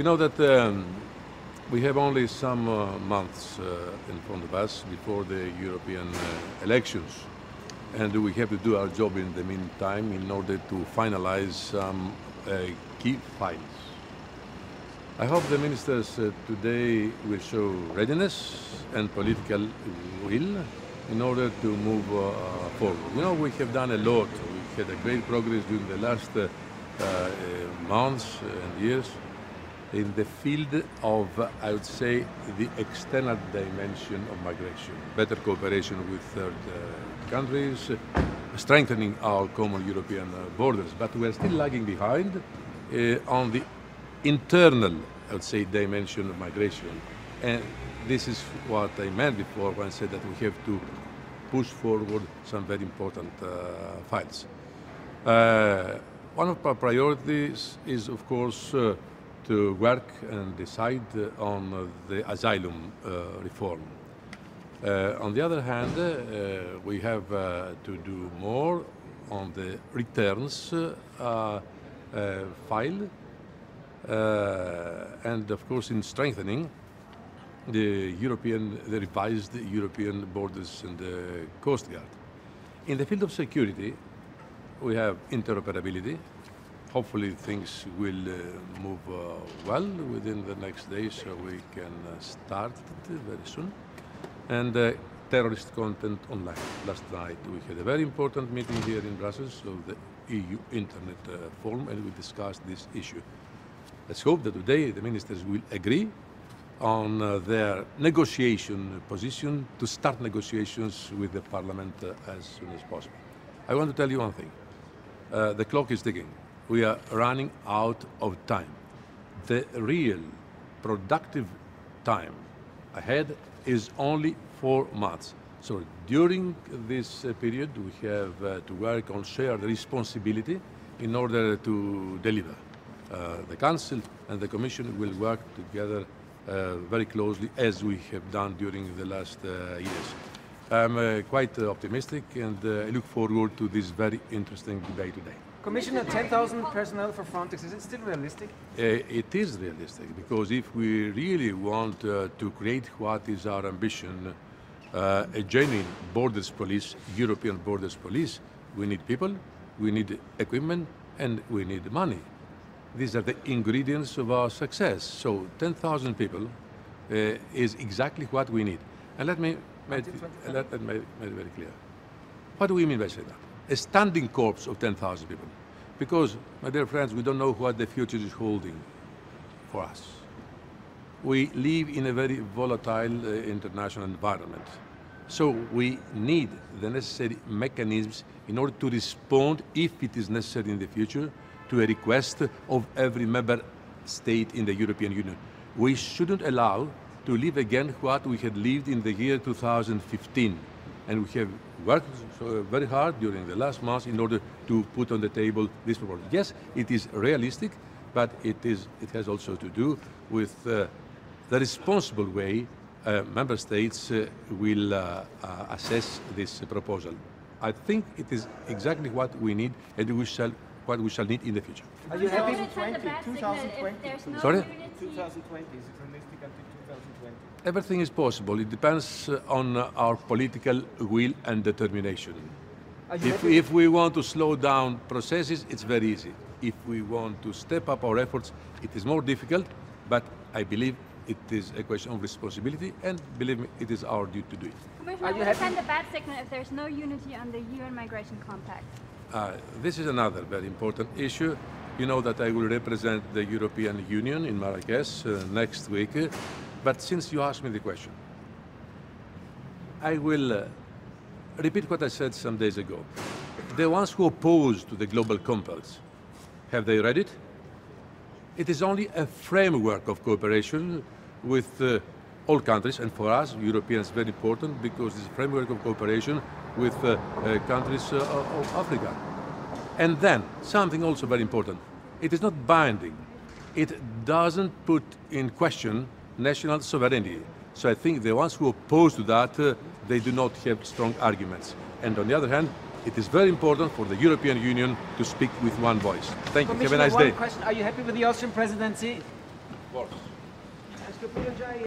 You know that we have only some months in front of us before the European elections. And we have to do our job in the meantime in order to finalize some key files. I hope the ministers today will show readiness and political will in order to move forward. You know, we have done a lot. We had a great progress during the last months and years in the field of, I would say, the external dimension of migration, better cooperation with third countries, strengthening our common European borders. But we are still lagging behind on the internal, I would say, dimension of migration. And this is what I meant before when I said that we have to push forward some very important files. One of our priorities is, of course, to work and decide on the asylum reform. On the other hand, we have to do more on the returns file, and of course in strengthening the revised European borders and Coast Guard. In the field of security, we have interoperability. Hopefully things will move well within the next days, so we can start it very soon. And terrorist content online. Last night we had a very important meeting here in Brussels of the EU Internet Forum, and we discussed this issue. Let's hope that today the ministers will agree on their negotiation position to start negotiations with the Parliament as soon as possible. I want to tell you one thing. The clock is ticking. We are running out of time. The real productive time ahead is only 4 months. So during this period, we have to work on shared responsibility in order to deliver. The Council and the Commission will work together very closely, as we have done during the last years. I'm quite optimistic, and I look forward to this very interesting debate today. Commissioner, 10,000 personnel for Frontex, is it still realistic? It is realistic, because if we really want to create what is our ambition, a genuine borders police, European borders police, we need people, we need equipment, and we need money. These are the ingredients of our success. So 10,000 people is exactly what we need. And let me make it very clear. What do we mean by saying that? A standing corps of 10,000 people. Because, my dear friends, we don't know what the future is holding for us. We live in a very volatile international environment. So we need the necessary mechanisms in order to respond, if it is necessary in the future, to a request of every member state in the European Union. We shouldn't allow to live again what we had lived in the year 2015. And we have worked very hard during the last months in order to put on the table this proposal. Yes, it is realistic, but it has also to do with the responsible way member states will assess this proposal. I think it is exactly what we need, and what we shall need in the future. Are you happy with 2020? Sorry? 2020, is it realistic until 2020? Everything is possible. It depends on our political will and determination. If we want to slow down processes, it's very easy. If we want to step up our efforts, it is more difficult, but I believe it is a question of responsibility, and believe me, it is our duty to do it. Commissioner, will it send a bad signal if there's no unity on the UN migration compact? This is another very important issue. You know that I will represent the European Union in Marrakesh next week. But since you asked me the question, I will repeat what I said some days ago. The ones who oppose to the global compact, have they read it? It is only a framework of cooperation with all countries, and for us, Europeans, very important, because it's a framework of cooperation with countries of Africa. And then, something also very important, it is not binding. It doesn't put in question national sovereignty. So I think the ones who oppose to that, they do not have strong arguments. And on the other hand, it is very important for the European Union to speak with one voice. Thank you. Have a nice day. Question. Are you happy with the Austrian presidency? course. Est-ce que pour un JHA